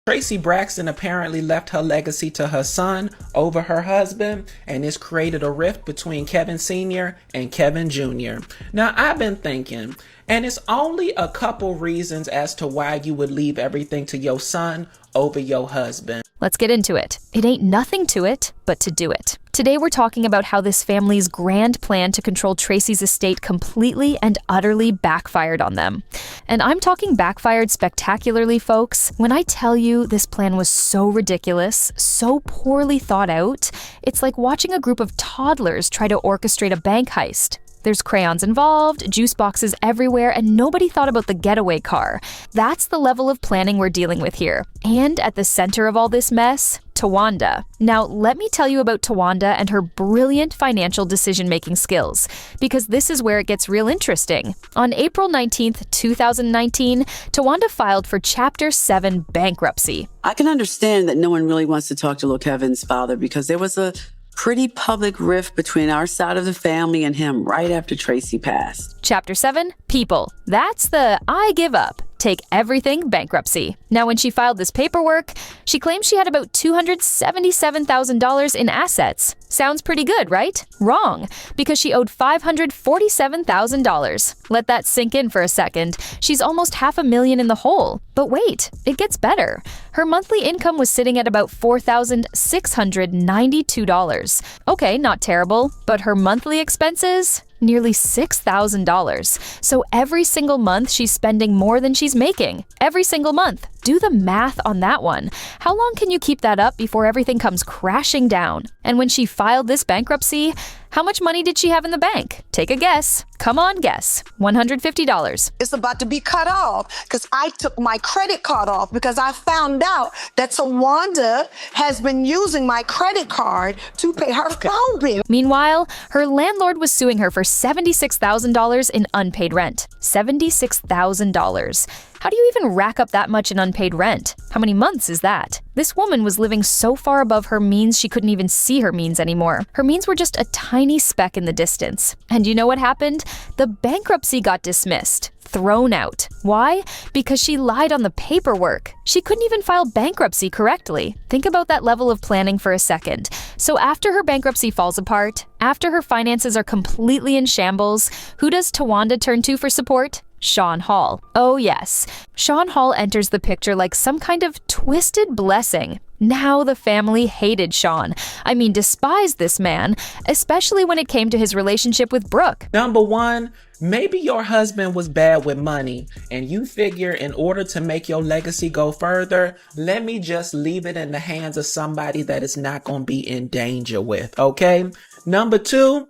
Traci Braxton apparently left her legacy to her son over her husband, and this created a rift between Kevin Sr. and Kevin Jr. Now, I've been thinking, and it's only a couple reasons as to why you would leave everything to your son over your husband. Let's get into it. It ain't nothing to it, but to do it. Today we're talking about how this family's grand plan to control Tracy's estate completely and utterly backfired on them. And I'm talking backfired spectacularly, folks. When I tell you this plan was so ridiculous, so poorly thought out, it's like watching a group of toddlers try to orchestrate a bank heist. There's crayons involved, juice boxes everywhere, and nobody thought about the getaway car. That's the level of planning we're dealing with here. And at the center of all this mess, Towanda. Now, let me tell you about Towanda and her brilliant financial decision-making skills, because this is where it gets real interesting. On April 19th, 2019, Towanda filed for Chapter 7 bankruptcy. I can understand that no one really wants to talk to little Kevin's father because there was a pretty public rift between our side of the family and him right after Tracy passed. Chapter 7, people. That's the I give up, take everything bankruptcy. Now, when she filed this paperwork, she claimed she had about $277,000 in assets. Sounds pretty good, right? Wrong, because she owed $547,000. Let that sink in for a second. She's almost $500,000 in the hole. But wait, it gets better. Her monthly income was sitting at about $4,692. Okay, not terrible, but her monthly expenses? Nearly $6,000. So every single month she's spending more than she's making. Every single month. Do the math on that one. How long can you keep that up before everything comes crashing down? And when she filed this bankruptcy, how much money did she have in the bank? Take a guess. Come on, guess. $150. It's about to be cut off because I took my credit card off because I found out that Towanda has been using my credit card to pay her phone bill. Meanwhile, her landlord was suing her for $76,000 in unpaid rent. $76,000. How do you even rack up that much in unpaid rent? How many months is that? This woman was living so far above her means she couldn't even see her means anymore. Her means were just a tiny speck in the distance. And you know what happened? The bankruptcy got dismissed. Thrown out. Why? Because she lied on the paperwork. She couldn't even file bankruptcy correctly. Think about that level of planning for a second. So after her bankruptcy falls apart, after her finances are completely in shambles, who does Towanda turn to for support? Sean Hall. Oh yes, Sean Hall enters the picture like some kind of twisted blessing. Now the family hated Sean. I mean, despised this man, especially when it came to his relationship with Brooke. Number one, maybe your husband was bad with money and you figure in order to make your legacy go further, let me just leave it in the hands of somebody that is not going to be in danger with, okay? Number two,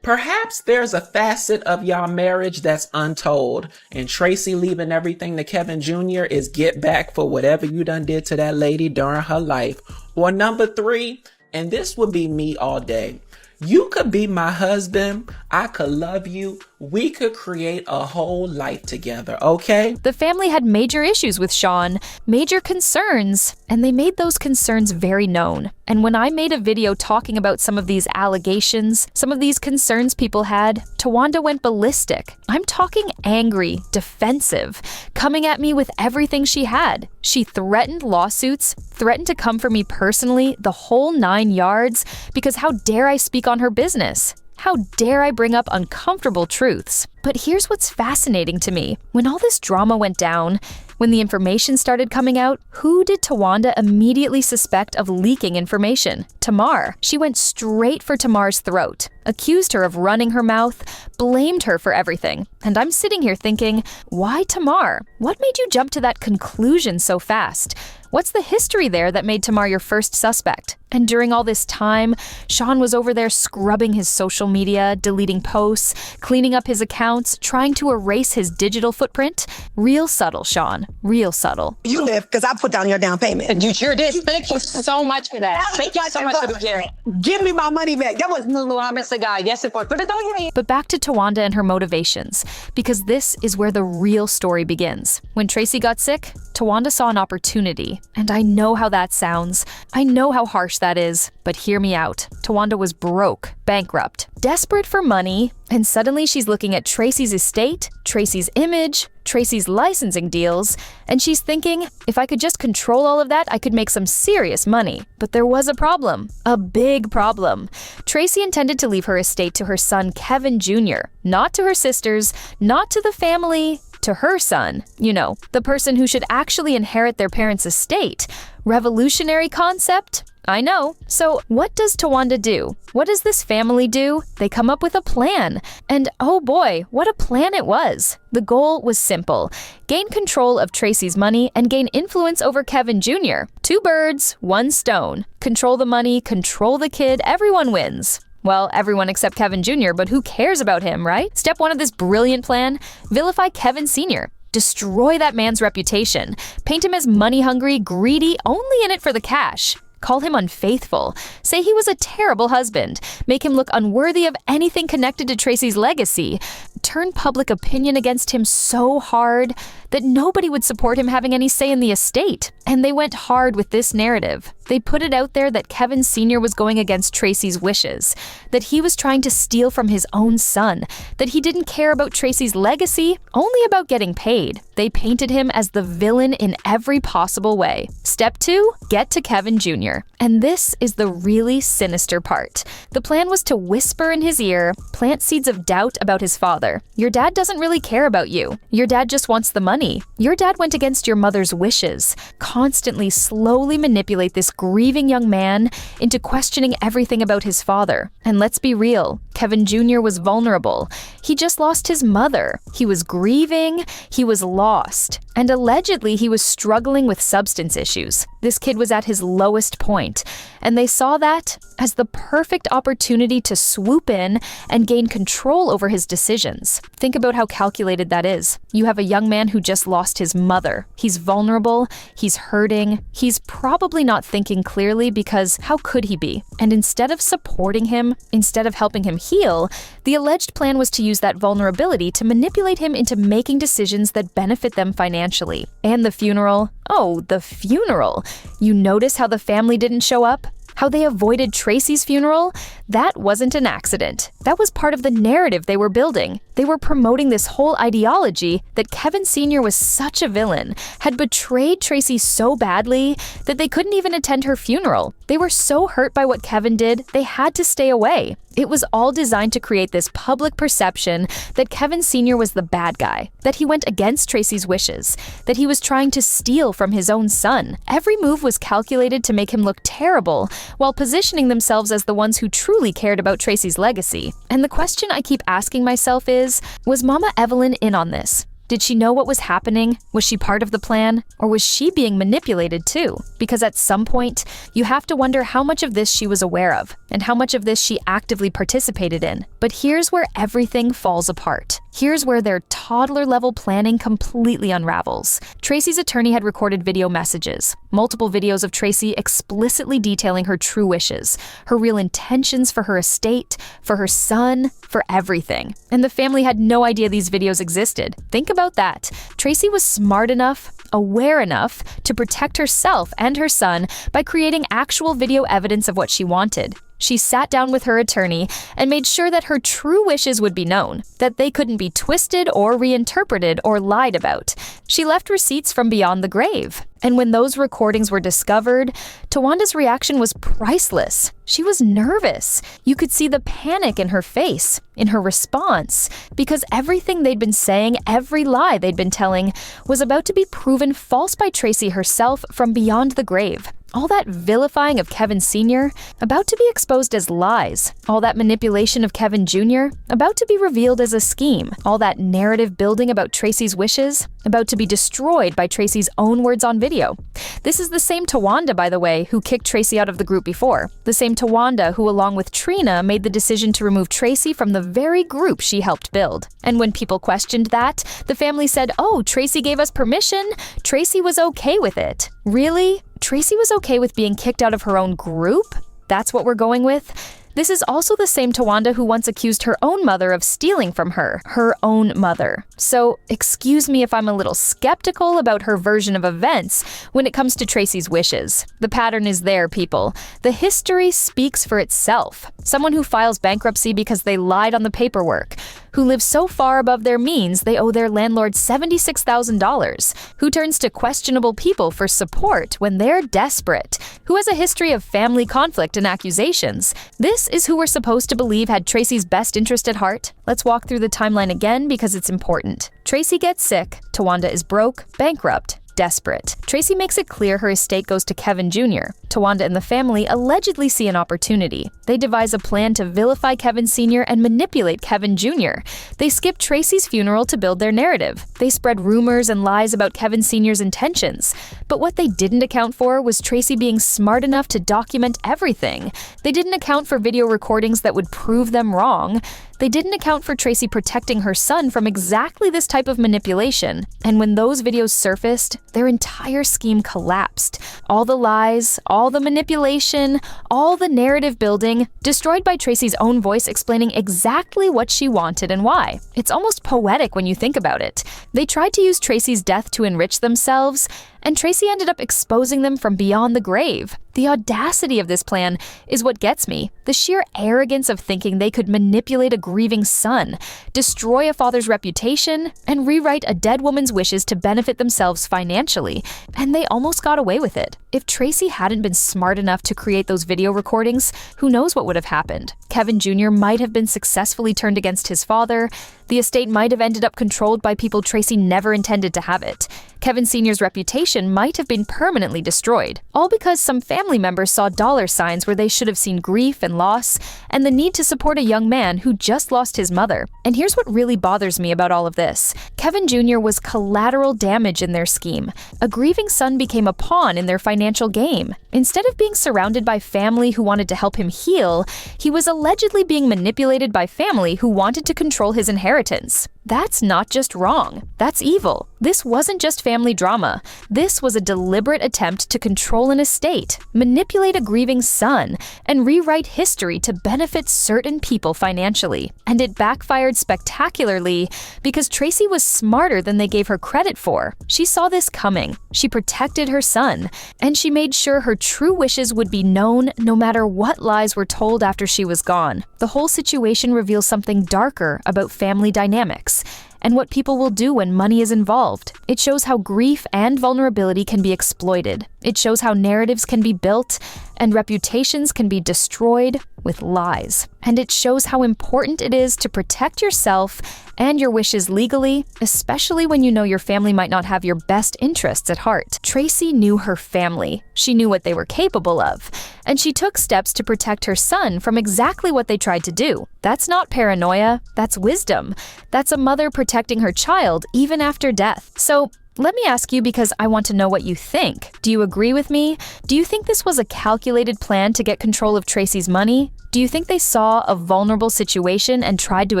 perhaps there's a facet of y'all marriage that's untold, and Tracy leaving everything to Kevin Jr. is get back for whatever you done did to that lady during her life. Or number three, and this would be me all day, you could be my husband, I could love you, we could create a whole life together, okay? The family had major issues with Sean, major concerns, and they made those concerns very known. And when I made a video talking about some of these allegations, some of these concerns people had, Towanda went ballistic. I'm talking angry, defensive, coming at me with everything she had. She threatened lawsuits, threatened to come for me personally, the whole 9 yards, because how dare I speak on her business? How dare I bring up uncomfortable truths? But here's what's fascinating to me. When all this drama went down, when the information started coming out, who did Towanda immediately suspect of leaking information? Tamar. She went straight for Tamar's throat, accused her of running her mouth, blamed her for everything. And I'm sitting here thinking, why Tamar? What made you jump to that conclusion so fast? What's the history there that made Tamar your first suspect? And during all this time, Sean was over there scrubbing his social media, deleting posts, cleaning up his accounts, trying to erase his digital footprint. Real subtle, Sean. Real subtle. You live because I put down your down payment. And you sure did. Thank you so much for that. Thank you so much for the Give me my money back. That was No, I'm Mr. Guy. Yes, it was. But it don't hear. But back to Towanda and her motivations, because this is where the real story begins. When Tracy got sick, Towanda saw an opportunity. And I know how that sounds. I know how harsh that is. But hear me out. Towanda was broke, bankrupt, desperate for money, And suddenly she's looking at Tracy's estate, Tracy's image, Tracy's licensing deals, and she's thinking, if I could just control all of that, I could make some serious money. But there was a problem. A big problem. Tracy intended to leave her estate to her son, Kevin Jr., not to her sisters, not to the family, to her son. You know, the person who should actually inherit their parents' estate. Revolutionary concept? I know. So what does Towanda do? What does this family do? They come up with a plan. And oh boy, what a plan it was. The goal was simple. Gain control of Tracy's money and gain influence over Kevin Jr. 2 birds, 1 stone. Control the money, control the kid, everyone wins. Well, everyone except Kevin Jr., but who cares about him, right? Step 1 of this brilliant plan, vilify Kevin Sr. Destroy that man's reputation. Paint him as money-hungry, greedy, only in it for the cash. Call him unfaithful. Say he was a terrible husband. Make him look unworthy of anything connected to Tracy's legacy. Turn public opinion against him so hard that nobody would support him having any say in the estate. And they went hard with this narrative. They put it out there that Kevin Sr. was going against Tracy's wishes, that he was trying to steal from his own son, that he didn't care about Tracy's legacy, only about getting paid. They painted him as the villain in every possible way. Step 2, get to Kevin Jr. And this is the really sinister part. The plan was to whisper in his ear, plant seeds of doubt about his father. Your dad doesn't really care about you. Your dad just wants the money. Your dad went against your mother's wishes. Constantly, slowly manipulate this grieving young man into questioning everything about his father. And let's be real, Kevin Jr. was vulnerable. He just lost his mother. He was grieving. He was lost. And allegedly, he was struggling with substance issues. This kid was at his lowest point, and they saw that as the perfect opportunity to swoop in and gain control over his decisions. Think about how calculated that is. You have a young man who just lost his mother. He's vulnerable, he's hurting, he's probably not thinking clearly because how could he be? And instead of supporting him, instead of helping him heal, the alleged plan was to use that vulnerability to manipulate him into making decisions that benefit them financially. And the funeral? Oh, the funeral. You notice how the family didn't show up? How they avoided Tracy's funeral? That wasn't an accident. That was part of the narrative they were building. They were promoting this whole ideology that Kevin Sr. was such a villain, had betrayed Tracy so badly that they couldn't even attend her funeral. They were so hurt by what Kevin did, they had to stay away. It was all designed to create this public perception that Kevin Sr. was the bad guy, that he went against Tracy's wishes, that he was trying to steal from his own son. Every move was calculated to make him look terrible, while positioning themselves as the ones who truly cared about Tracy's legacy. And the question I keep asking myself is, was Mama Evelyn in on this? Did she know what was happening? Was she part of the plan? Or was she being manipulated too? Because at some point, you have to wonder how much of this she was aware of, and how much of this she actively participated in. But here's where everything falls apart. Here's where their toddler-level planning completely unravels. Tracy's attorney had recorded video messages, multiple videos of Tracy explicitly detailing her true wishes, her real intentions for her estate, for her son, for everything. And the family had no idea these videos existed. Think about that. Tracy was smart enough, aware enough to protect herself and her son by creating actual video evidence of what she wanted. She sat down with her attorney and made sure that her true wishes would be known, that they couldn't be twisted or reinterpreted or lied about. She left receipts from beyond the grave. And when those recordings were discovered, Towanda's reaction was priceless. She was nervous. You could see the panic in her face, in her response, because everything they'd been saying, every lie they'd been telling, was about to be proven false by Tracy herself from beyond the grave. All that vilifying of Kevin Sr. about to be exposed as lies. All that manipulation of Kevin Jr. about to be revealed as a scheme. All that narrative building about Tracy's wishes about to be destroyed by Tracy's own words on video. This is the same Towanda, by the way, who kicked Tracy out of the group before. The same Towanda who, along with Trina, made the decision to remove Tracy from the very group she helped build. And when people questioned that, the family said, "Oh, Tracy gave us permission. Tracy was okay with it." Really? Tracy was okay with being kicked out of her own group? That's what we're going with? This is also the same Towanda who once accused her own mother of stealing from her own mother. So, excuse me if I'm a little skeptical about her version of events when it comes to Tracy's wishes. The pattern is there, people. The history speaks for itself. Someone who files bankruptcy because they lied on the paperwork, who lives so far above their means they owe their landlord $76,000, who turns to questionable people for support when they're desperate, who has a history of family conflict and accusations. This is who we're supposed to believe had Tracy's best interest at heart. Let's walk through the timeline again because it's important. Tracy gets sick, Towanda is broke, bankrupt, desperate. Tracy makes it clear her estate goes to Kevin Jr. Towanda and the family allegedly see an opportunity. They devise a plan to vilify Kevin Sr. and manipulate Kevin Jr. They skip Tracy's funeral to build their narrative. They spread rumors and lies about Kevin Sr.'s intentions. But what they didn't account for was Tracy being smart enough to document everything. They didn't account for video recordings that would prove them wrong. They didn't account for Tracy protecting her son from exactly this type of manipulation. And when those videos surfaced, their entire scheme collapsed. All the lies, all the manipulation, all the narrative building, destroyed by Tracy's own voice explaining exactly what she wanted and why. It's almost poetic when you think about it. They tried to use Tracy's death to enrich themselves, and Tracy ended up exposing them from beyond the grave. The audacity of this plan is what gets me. The sheer arrogance of thinking they could manipulate a grieving son, destroy a father's reputation, and rewrite a dead woman's wishes to benefit themselves financially. And they almost got away with it. If Tracy hadn't been smart enough to create those video recordings, who knows what would have happened? Kevin Jr. might have been successfully turned against his father. The estate might have ended up controlled by people Tracy never intended to have it. Kevin Sr.'s reputation might have been permanently destroyed, all because some family members saw dollar signs where they should have seen grief and loss, and the need to support a young man who just lost his mother. And here's what really bothers me about all of this. Kevin Jr. was collateral damage in their scheme. A grieving son became a pawn in their financial game. Instead of being surrounded by family who wanted to help him heal, he was allegedly being manipulated by family who wanted to control his inheritance. That's not just wrong, that's evil. This wasn't just family drama. This was a deliberate attempt to control an estate, manipulate a grieving son, and rewrite history to benefit certain people financially. And it backfired spectacularly because Tracy was smarter than they gave her credit for. She saw this coming. She protected her son, and she made sure her true wishes would be known no matter what lies were told after she was gone. The whole situation reveals something darker about family dynamics and what people will do when money is involved. It shows how grief and vulnerability can be exploited. It shows how narratives can be built and reputations can be destroyed with lies. And it shows how important it is to protect yourself and your wishes legally, especially when you know your family might not have your best interests at heart. Tracy knew her family. She knew what they were capable of. And she took steps to protect her son from exactly what they tried to do. That's not paranoia, that's wisdom. That's a mother protecting her child even after death. So, let me ask you because I want to know what you think. Do you agree with me? Do you think this was a calculated plan to get control of Tracy's money? Do you think they saw a vulnerable situation and tried to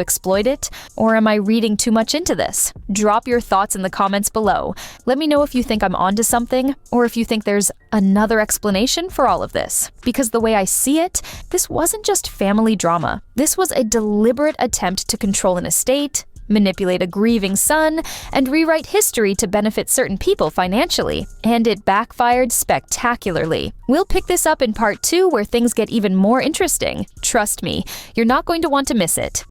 exploit it? Or am I reading too much into this? Drop your thoughts in the comments below. Let me know if you think I'm onto something, or if you think there's another explanation for all of this. Because the way I see it, this wasn't just family drama. This was a deliberate attempt to control an estate, manipulate a grieving son, and rewrite history to benefit certain people financially. And it backfired spectacularly. We'll pick this up in part 2 where things get even more interesting. Trust me, you're not going to want to miss it.